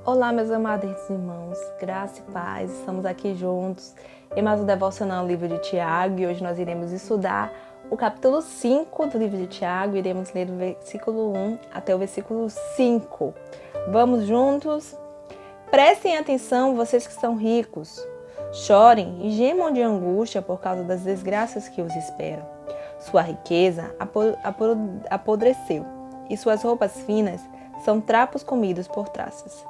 Olá, meus amados irmãos, graça e paz, estamos aqui juntos em mais um devocional livro de Tiago e hoje nós iremos estudar o capítulo 5 do livro de Tiago, iremos ler do versículo 1 até o versículo 5. Vamos juntos? Prestem atenção, vocês que são ricos, chorem e gemam de angústia por causa das desgraças que os esperam. Sua riqueza apodreceu e suas roupas finas são trapos comidos por traças.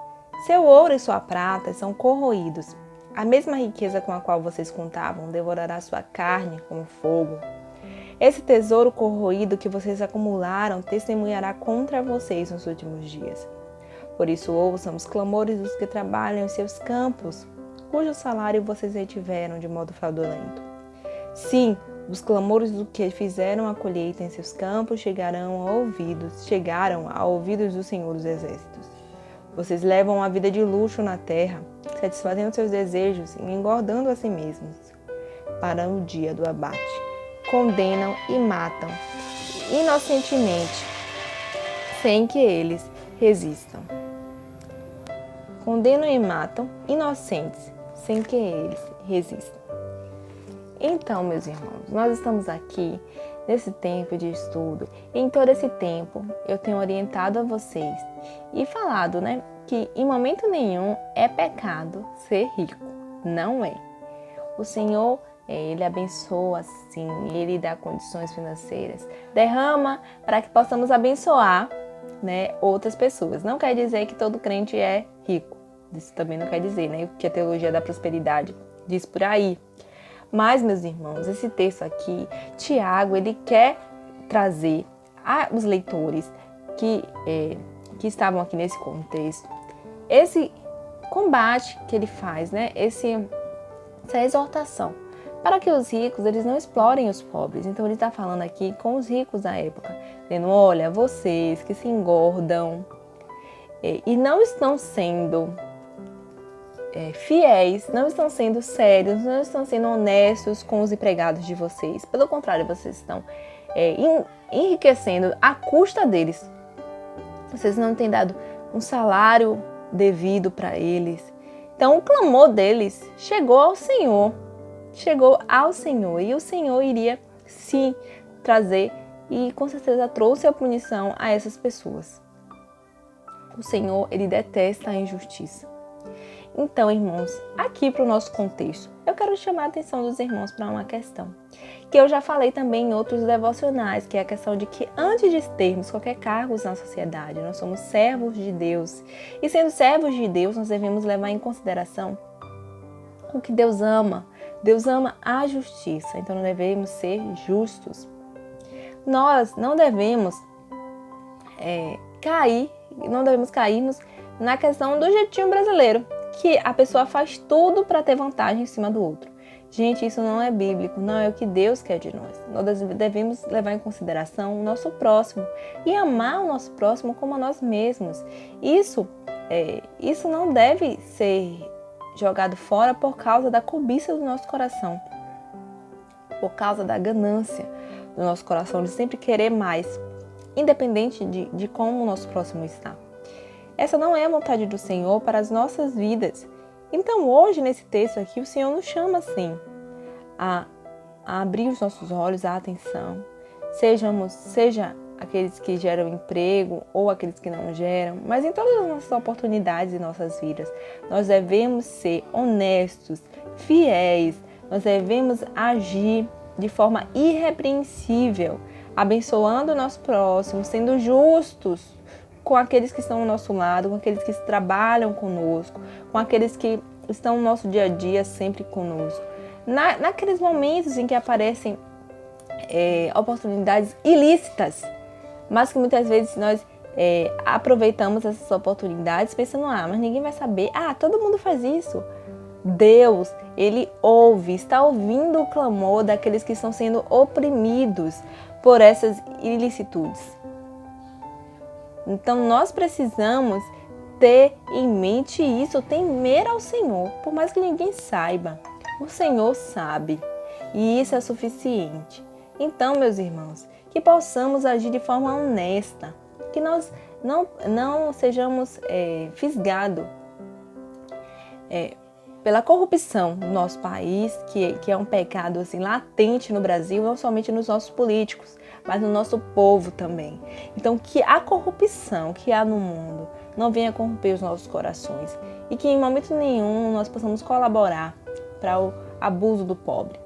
Seu ouro e sua prata são corroídos. A mesma riqueza com a qual vocês contavam devorará sua carne como fogo. Esse tesouro corroído que vocês acumularam testemunhará contra vocês nos últimos dias. Por isso ouçam os clamores dos que trabalham em seus campos, cujo salário vocês retiveram de modo fraudulento. Sim, os clamores do que fizeram a colheita em seus campos chegaram a ouvidos do Senhor dos Exércitos. Vocês levam uma vida de luxo na terra, satisfazendo seus desejos e engordando a si mesmos para o dia do abate. Condenam e matam inocentemente, sem que eles resistam. Condenam e matam inocentes, sem que eles resistam. Então, meus irmãos, nós estamos aqui nesse tempo de estudo. E em todo esse tempo, eu tenho orientado a vocês e falado, que em momento nenhum é pecado ser rico. Não é. O Senhor, Ele abençoa, sim, Ele dá condições financeiras, derrama para que possamos abençoar, outras pessoas. Não quer dizer que todo crente é rico. Isso também não quer dizer, que a teologia da prosperidade diz por aí. Mas, meus irmãos, esse texto aqui, Tiago, ele quer trazer aos leitores que estavam aqui nesse contexto, esse combate que ele faz, essa exortação, para que os ricos eles não explorem os pobres. Então, ele está falando aqui com os ricos da época, dizendo, olha, vocês que se engordam e não estão sendo fiéis, não estão sendo sérios, não estão sendo honestos com os empregados de vocês. Pelo contrário, vocês estão enriquecendo à custa deles. Vocês não têm dado um salário devido para eles. Então, o clamor deles chegou ao Senhor. E o Senhor iria, sim, trazer e, com certeza, trouxe a punição a essas pessoas. O Senhor, Ele detesta a injustiça. Então, irmãos, aqui para o nosso contexto, eu quero chamar a atenção dos irmãos para uma questão, que eu já falei também em outros devocionais, que é a questão de que antes de termos qualquer cargo na sociedade, nós somos servos de Deus. E sendo servos de Deus, nós devemos levar em consideração o que Deus ama. Deus ama a justiça, então nós devemos ser justos. Nós não devemos cairmos na questão do jeitinho brasileiro, que a pessoa faz tudo para ter vantagem em cima do outro. Gente, isso não é bíblico, não é o que Deus quer de nós. Nós devemos levar em consideração o nosso próximo e amar o nosso próximo como a nós mesmos. Isso não deve ser jogado fora por causa da cobiça do nosso coração, por causa da ganância do nosso coração, de sempre querer mais, independente de como o nosso próximo está. Essa não é a vontade do Senhor para as nossas vidas. Então, hoje, nesse texto aqui, o Senhor nos chama, assim, a abrir os nossos olhos, a atenção. Seja aqueles que geram emprego ou aqueles que não geram, mas em todas as nossas oportunidades em nossas vidas, nós devemos ser honestos, fiéis, nós devemos agir de forma irrepreensível, abençoando o nosso próximo, sendo justos com aqueles que estão ao nosso lado, com aqueles que trabalham conosco, com aqueles que estão no nosso dia a dia sempre conosco. Naqueles momentos em que aparecem oportunidades ilícitas, mas que muitas vezes nós aproveitamos essas oportunidades pensando, mas ninguém vai saber, todo mundo faz isso. Deus, Ele está ouvindo o clamor daqueles que estão sendo oprimidos por essas ilicitudes. Então, nós precisamos ter em mente isso, temer ao Senhor, por mais que ninguém saiba. O Senhor sabe e isso é suficiente. Então, meus irmãos, que possamos agir de forma honesta, que nós não sejamos fisgados pela corrupção no nosso país, que é um pecado assim, latente no Brasil, não somente nos nossos políticos, mas no nosso povo também. Então, que a corrupção que há no mundo não venha corromper os nossos corações e que em momento nenhum nós possamos colaborar para o abuso do pobre.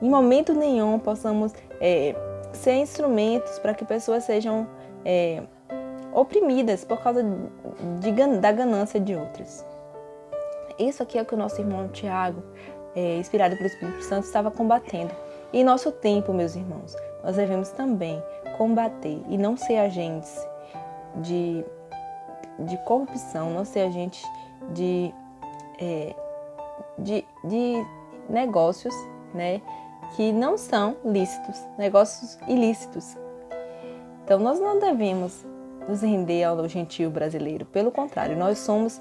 Em momento nenhum possamos ser instrumentos para que pessoas sejam oprimidas por causa da ganância de outras. Isso aqui é o que o nosso irmão Tiago, inspirado pelo Espírito Santo, estava combatendo. E em nosso tempo, meus irmãos, nós devemos também combater e não ser agentes de corrupção, não ser agentes de negócios, né, que não são lícitos, negócios ilícitos. Então, nós não devemos nos render ao gentio brasileiro. Pelo contrário, nós somos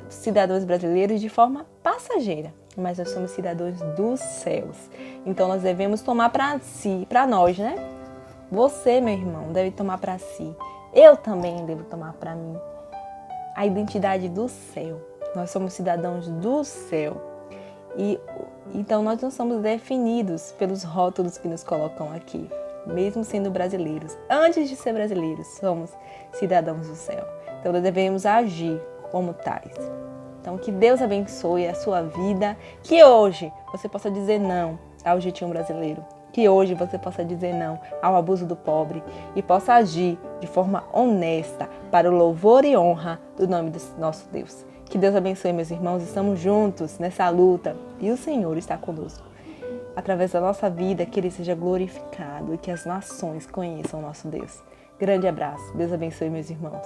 cidadãos brasileiros de forma passageira, mas nós somos cidadãos dos céus. Então nós devemos tomar para si, para nós, né? Você, meu irmão, deve tomar para si. Eu também devo tomar para mim a identidade do céu. Nós somos cidadãos do céu. E então nós não somos definidos pelos rótulos que nos colocam aqui, mesmo sendo brasileiros. Antes de ser brasileiros, somos cidadãos do céu. Então nós devemos agir como tais. Então, que Deus abençoe a sua vida, que hoje você possa dizer não ao jeitinho brasileiro, que hoje você possa dizer não ao abuso do pobre e possa agir de forma honesta para o louvor e honra do nome do nosso Deus. Que Deus abençoe, meus irmãos, estamos juntos nessa luta e o Senhor está conosco. Através da nossa vida, que Ele seja glorificado e que as nações conheçam o nosso Deus. Grande abraço, Deus abençoe, meus irmãos.